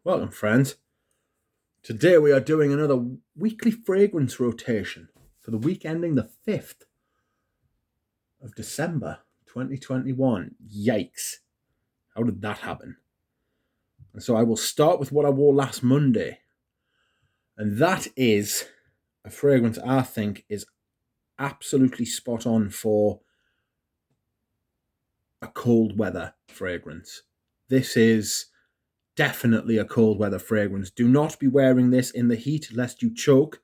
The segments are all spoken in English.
Welcome, friends. Today we are doing another weekly fragrance rotation for the week ending the 5th of December 2021. Yikes. How did that happen? And so I will start with what I wore last Monday. And that is a fragrance I think is absolutely spot on for a cold weather fragrance. This is definitely a cold weather fragrance. Do not be wearing this in the heat lest you choke.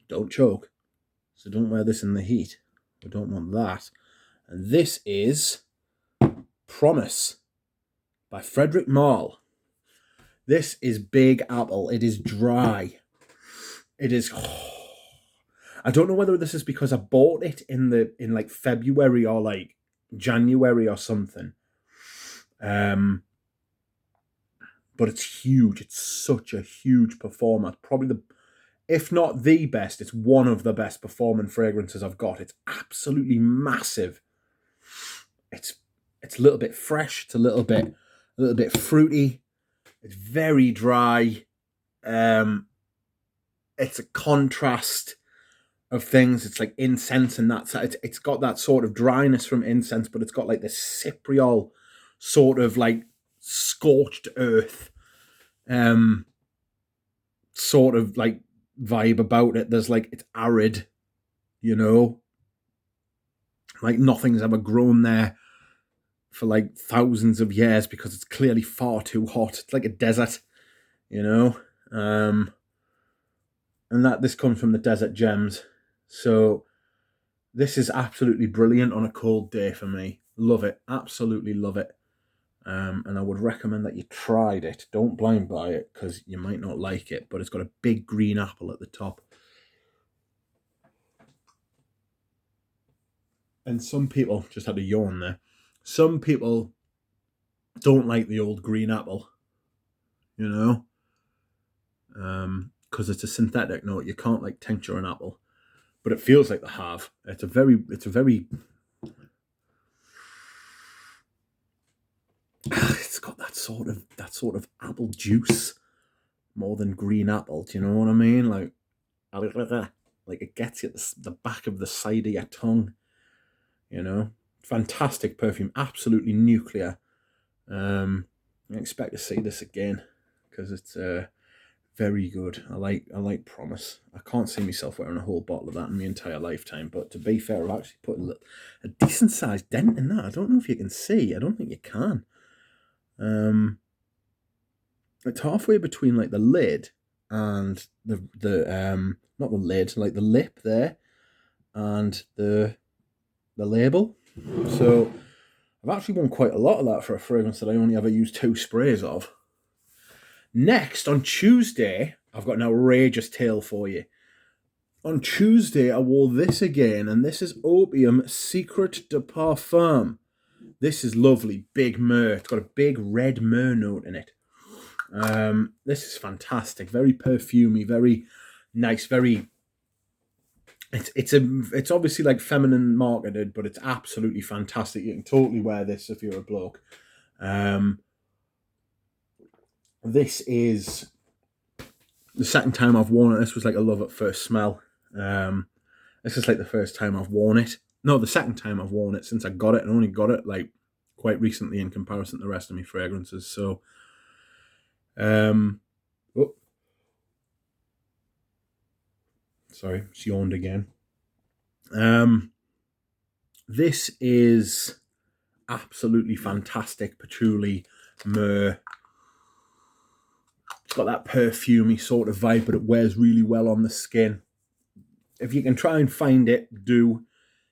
Don't choke. So don't wear this in the heat. We don't want that. And this is Promise by Frederic Malle. This is Big Apple. It is dry. It is. I don't know whether this is because I bought it in like February or like January or something. But it's huge. It's such a huge performer. Probably if not the best, it's one of the best performing fragrances I've got. It's absolutely massive. It's a little bit fresh. It's a little bit fruity. It's very dry. It's a contrast of things. It's like incense and that. It's got that sort of dryness from incense, but it's got like this cypriol sort of like scorched earth sort of like vibe about it. There's like, it's arid, like nothing's ever grown there for like thousands of years because it's clearly far too hot. It's like a desert, and that this comes from the Desert Gems. So this is absolutely brilliant on a cold day for me. Love it. Absolutely love it. And I would recommend that you tried it. Don't blind buy it because you might not like it, but it's got a big green apple at the top. And some people, just had a yawn there, some people don't like the old green apple, because it's a synthetic note. You can't like tincture an apple, but it feels like they have. It's a very it's got that sort of apple juice more than green apple. Do you know what I mean? Like it gets you at the back of the side of your tongue. Fantastic perfume, absolutely nuclear. I expect to see this again because it's very good. I like Promise. I can't see myself wearing a whole bottle of that in my entire lifetime, but to be fair, I've actually put a decent sized dent in that. I don't know if you can see. I don't think you can. It's halfway between like the lid and the not the lid, like the lip there, and the label. So I've actually won quite a lot of that for a fragrance that I only ever use 2 sprays of. Next, on Tuesday, I've got an outrageous tale for you. On Tuesday, I wore this again, and this is Opium Secret de Parfum. This is lovely, big myrrh. It's got a big red myrrh note in it. This is fantastic, very perfumey, very nice, very. It's obviously like feminine marketed, but it's absolutely fantastic. You can totally wear this if you're a bloke. This is the second time I've worn it. This was like a love at first smell. This is like the first time I've worn it. No, the second time I've worn it since I got it, and only got it like quite recently in comparison to the rest of my fragrances. So, sorry, it's yawned again. This is absolutely fantastic patchouli, myrrh. It's got that perfumey sort of vibe, but it wears really well on the skin. If you can try and find it, do.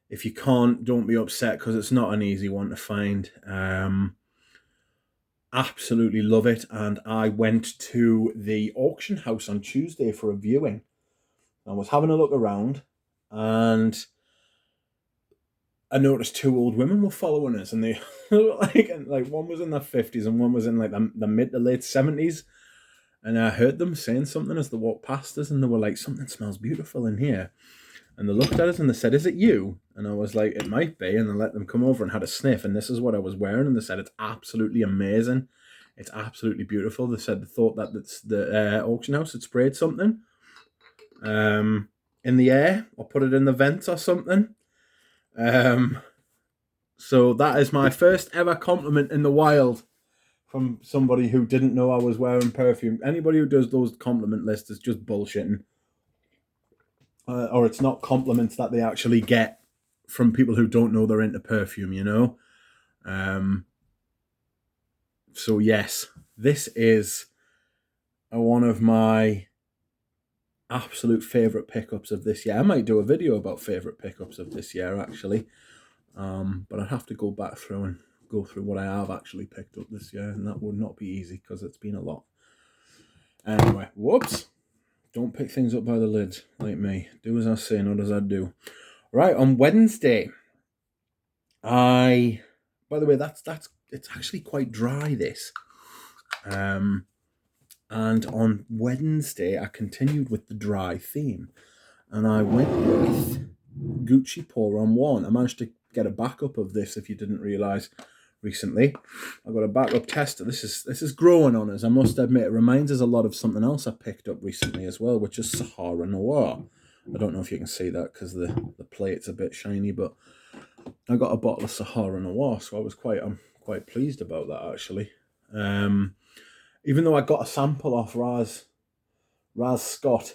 If you can't, don't be upset because it's not an easy one to find. Absolutely love it. And I went to the auction house on Tuesday for a viewing. I was having a look around and I noticed 2 old women were following us, and they like one was in their 50s and one was in like the mid to late 70s. And I heard them saying something as they walked past us, and they were like, "Something smells beautiful in here." And they looked at us and they said, "Is it you?" And I was like, "It might be." And I let them come over and had a sniff, and this is what I was wearing. And they said, "It's absolutely amazing. It's absolutely beautiful. They said they thought that the auction house had sprayed something in the air or put it in the vent or something. So that is my first ever compliment in the wild from somebody who didn't know I was wearing perfume. Anybody who does those compliment lists is just bullshitting. Or it's not compliments that they actually get from people who don't know they're into perfume, you know? So yes, this is one of my absolute favourite pickups of this year. I might do a video about favourite pickups of this year, actually. But I'd have to go back through and go through what I have actually picked up this year, and that would not be easy because it's been a lot. Anyway, whoops. Don't pick things up by the lid like me. Do as I say, not as I do. Right, on Wednesday, by the way, it's actually quite dry, this. And on Wednesday, I continued with the dry theme, and I went with Gucci Pour on One. I managed to get a backup of this, if you didn't realise, recently. I got a backup tester. This is growing on us, I must admit. It reminds us a lot of something else I picked up recently as well, which is Sahara Noir. I don't know if you can see that because the plate's a bit shiny, but I got a bottle of Sahara Noir, so I'm quite pleased about that, actually. Even though I got a sample off Raz Scott,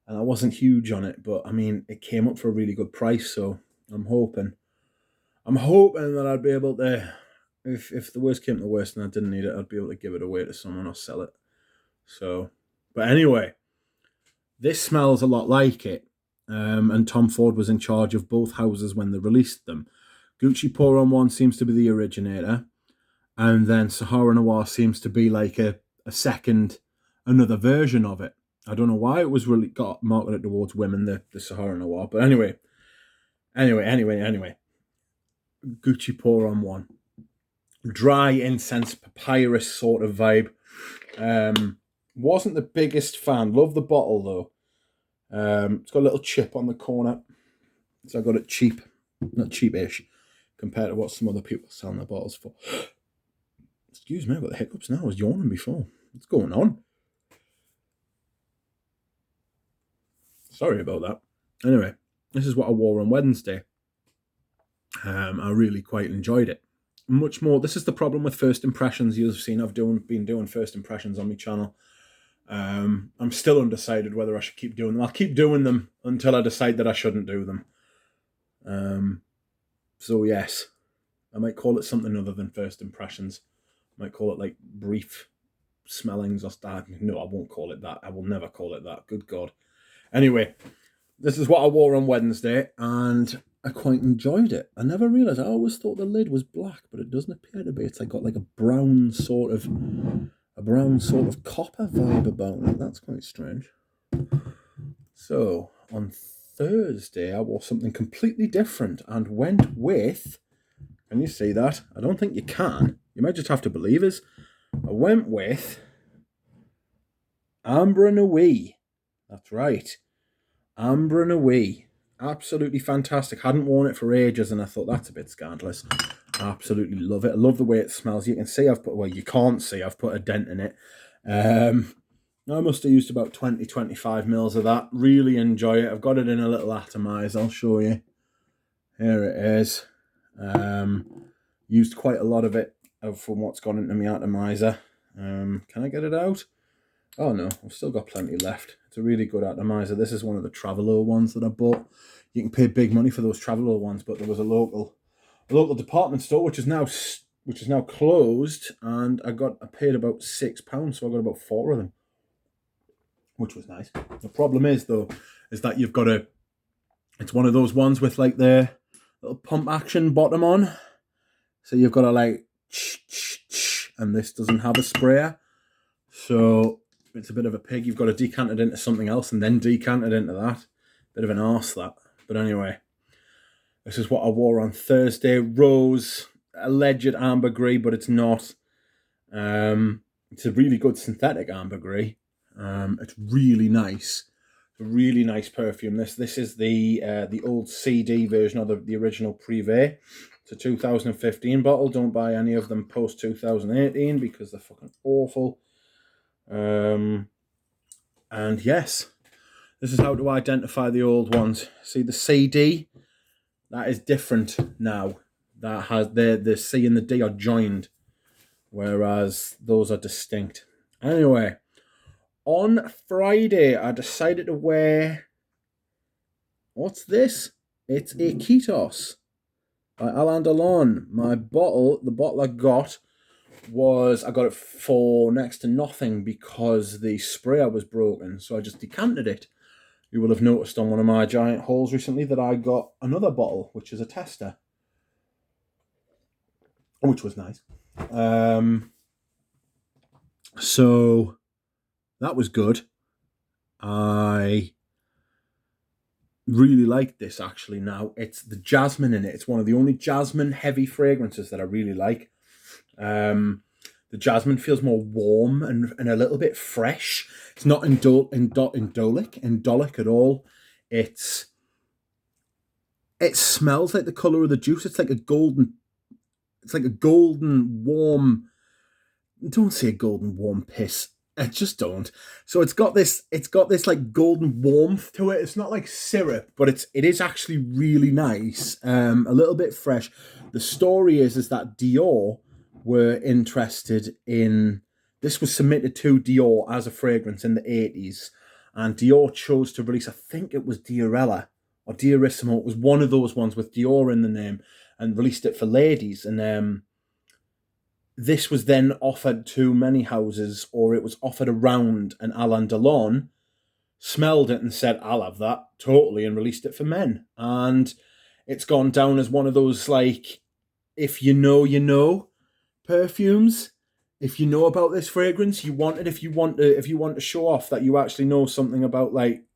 and I wasn't huge on it, but I mean, it came up for a really good price, so I'm hoping that I'd be able to, if the worst came to the worst and I didn't need it, I'd be able to give it away to someone or sell it. So, but anyway, this smells a lot like it, and Tom Ford was in charge of both houses when they released them. Gucci Pour on One seems to be the originator, and then Sahara Noir seems to be like another version of it. I don't know why it was really got marketed towards women, the Sahara Noir, but anyway. Gucci Pour on One. Dry incense papyrus sort of vibe. Wasn't the biggest fan. Love the bottle though. It's got a little chip on the corner, so I got it cheap, not cheapish, compared to what some other people selling their bottles for. Excuse me, I've got the hiccups now. I was yawning before. What's going on? Sorry about that. Anyway, this is what I wore on Wednesday. I really quite enjoyed it. Much more. This is the problem with first impressions. You've seen I've been doing first impressions on my channel. I'm still undecided whether I should keep doing them. I'll keep doing them until I decide that I shouldn't do them. So yes, I might call it something other than first impressions. I might call it like brief smellings or stuff. No, I won't call it that. I will never call it that. Good God. Anyway, this is what I wore on Wednesday, and I quite enjoyed it. I never realised. I always thought the lid was black, but it doesn't appear to be. It's got like a brown sort of copper vibe about it. That's quite strange. So on Thursday, I wore something completely different and went with. Can you see that? I don't think you can. You might just have to believe us. I went with Ambergris. That's right. Ambergris. Absolutely fantastic. Hadn't worn it for ages, and I thought that's a bit scandalous. Absolutely love it. I love the way it smells. You can see you can't see, I've put a dent in it. I must have used about 20-25 mils of that. Really enjoy it. I've got it in a little atomizer. I'll show you. Here it is. Used quite a lot of it from what's gone into my atomizer. Can I get it out? Oh no, I've still got plenty left. It's a really good atomizer. This is one of the Travelo ones that I bought. You can pay big money for those Travelo ones, but there was a local department store which is now closed, and I paid about £6, so I got about 4 of them, which was nice. The problem is though, is that you've got it's one of those ones with like the little pump action bottom on, so you've got to like, and this doesn't have a sprayer, so it's a bit of a pig. You've got to decant it into something else and then decant it into that. Bit of an arse, that. But anyway, this is what I wore on Thursday. Rose, alleged ambergris, but it's not. It's a really good synthetic ambergris. It's really nice. It's a really nice perfume. This is the old CD version, or the original Privé. It's a 2015 bottle. Don't buy any of them post 2018 because they're fucking awful. And yes, this is how to identify the old ones. See the CD? That is different now. That has the C and the D are joined, whereas those are distinct. Anyway, on Friday I decided to wear. What's this? It's a Ketos by Alain Delon. The bottle I got it for next to nothing because the sprayer was broken, so I just decanted it. You will have noticed on one of my giant hauls recently that I got another bottle, which is a tester, which was nice. So that was good. I really like this actually now. It's the jasmine in it. It's one of the only jasmine heavy fragrances that I really like. The jasmine feels more warm and a little bit fresh. It's not indolic at all. It smells like the colour of the juice. It's like a golden warm. Don't say golden warm piss. I just don't. So it's got this like golden warmth to it. It's not like syrup, but it is actually really nice. A little bit fresh. The story is that Dior were interested in this. Was submitted to Dior as a fragrance in the 80s, and Dior chose to release, I think it was Diorella or Diorissimo. It was one of those ones with Dior in the name, and released it for ladies. And this was then offered to many houses, or it was offered around, and Alain Delon smelled it and said, I'll have that, totally, and released it for men. And it's gone down as one of those, like, if you know perfumes. If you know about this fragrance, you want it. If you want to show off that you actually know something about like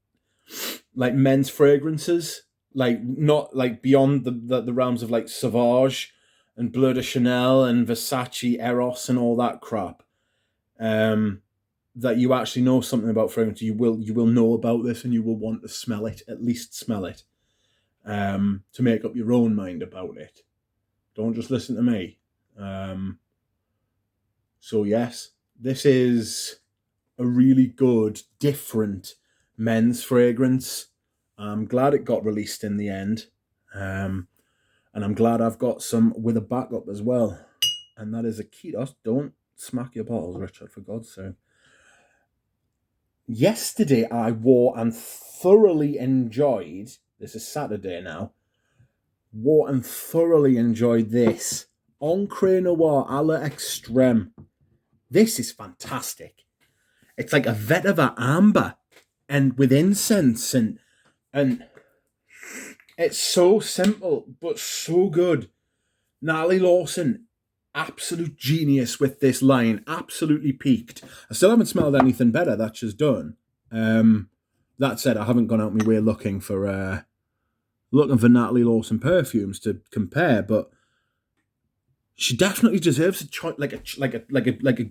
men's fragrances, like not like beyond the realms of like Sauvage and Bleu de Chanel and Versace, Eros and all that crap, that you actually know something about fragrance, you will know about this and you will want to smell it, at least smell it, to make up your own mind about it. Don't just listen to me. So yes, this is a really good, different men's fragrance. I'm glad it got released in the end. And I'm glad I've got some with a backup as well. And that is a Ketos. Don't smack your bottles, Richard, for God's sake. Yesterday I wore and thoroughly enjoyed, this is Saturday now, wore and thoroughly enjoyed this. Encre Noir à l'Extrême. This is fantastic. It's like a vetiver amber and with incense and it's so simple but so good. Natalie Lawson, absolute genius with this line. Absolutely peaked. I still haven't smelled anything better that she's done. That said, I haven't gone out my way looking for Natalie Lawson perfumes to compare, but she definitely deserves a choice, like a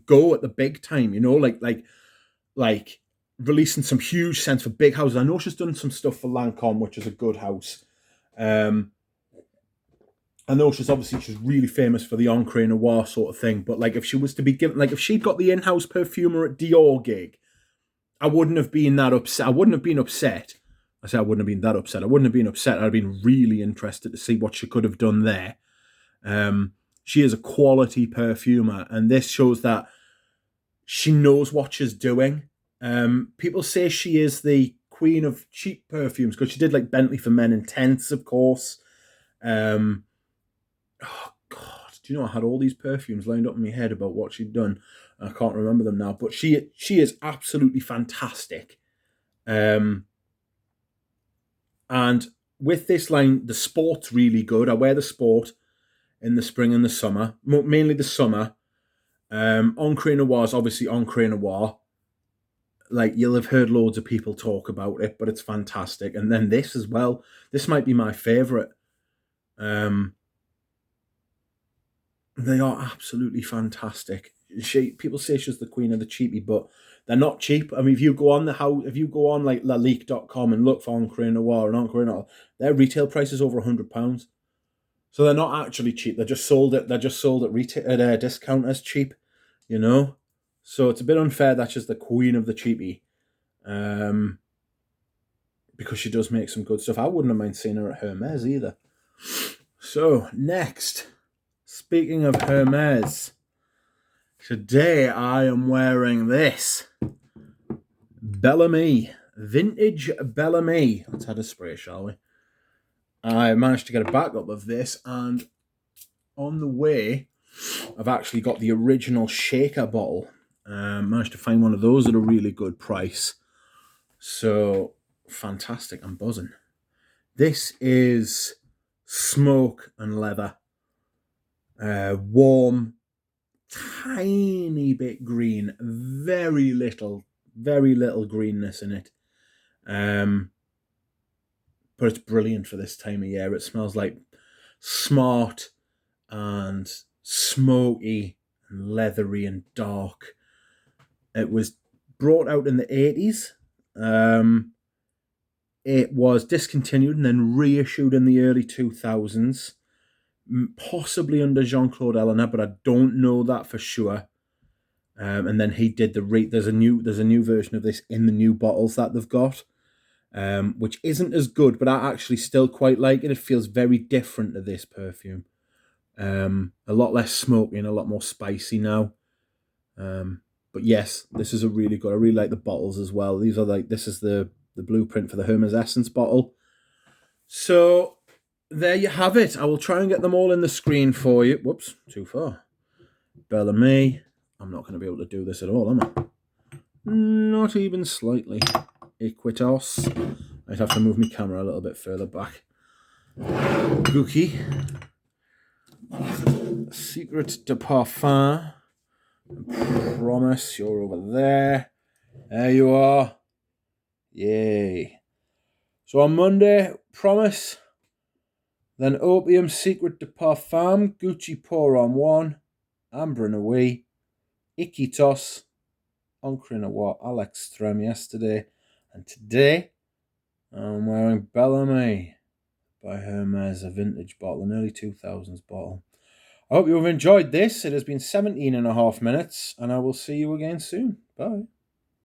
go at the big time, you know, like releasing some huge scents for big houses. I know she's done some stuff for Lancôme, which is a good house. I know she's really famous for the Encre Noir sort of thing, but like if she was to be given, like if she'd got the in-house perfumer at Dior gig, I wouldn't have been that upset. I wouldn't have been upset. I say I wouldn't have been that upset. I wouldn't have been upset. I'd have been really interested to see what she could have done there. She is a quality perfumer, and this shows that she knows what she's doing. People say she is the queen of cheap perfumes because she did like Bentley for Men Intense, of course. Oh God, do you know I had all these perfumes lined up in my head about what she'd done? I can't remember them now, but she is absolutely fantastic. And with this line, the Sport's really good. I wear the Sport in the spring and the summer, mainly the summer. Encre Noir is obviously Encre Noir. Like, you'll have heard loads of people talk about it, but it's fantastic. And then this as well. This might be my favourite. They are absolutely fantastic. People say she's the queen of the cheapie, but they're not cheap. I mean, if you go on like lalique.com and look for Encre Noir and Encre Noir, their retail price is over £100. So they're not actually cheap. They're just sold at retail at discounters cheap, you know. So it's a bit unfair that she's the queen of the cheapie, because she does make some good stuff. I wouldn't have mind seeing her at Hermes either. So next, speaking of Hermes, today I am wearing this Bellamy, vintage Bellamy. Let's have a spray, shall we? I managed to get a backup of this, and on the way, I've actually got the original shaker bottle. Managed to find one of those at a really good price. So, fantastic. I'm buzzing. This is smoke and leather. Warm, tiny bit green. Very little greenness in it. But it's brilliant for this time of year. It smells like smart and smoky and leathery and dark. It was brought out in the 80s. It was discontinued and then reissued in the early 2000s, possibly under Jean-Claude Eleanor, but I don't know that for sure. And then he did there's a new version of this in the new bottles that they've got, which isn't as good, but I actually still quite like it. It feels very different to this perfume. A lot less smoky and a lot more spicy now. But yes, this is a really good. I really like the bottles as well. This is the blueprint for the Hermes Essence bottle. So there you have it. I will try and get them all in the screen for you. Whoops, too far. Bellamy. I'm not going to be able to do this at all, am I? Not even slightly. Equitos. I'd have to move my camera a little bit further back. Gookie. Secret de Parfum. Promise, you're over there. There you are. Yay. So on Monday, Promise. Then Opium, Secret de Parfum, Gucci Pour on 1, Ambergris, Iquitos, Encre Noir, Alex Strem yesterday. And today, I'm wearing Bellamy by Hermes, a vintage bottle, an early 2000s bottle. I hope you've enjoyed this. It has been 17.5 minutes, and I will see you again soon. Bye.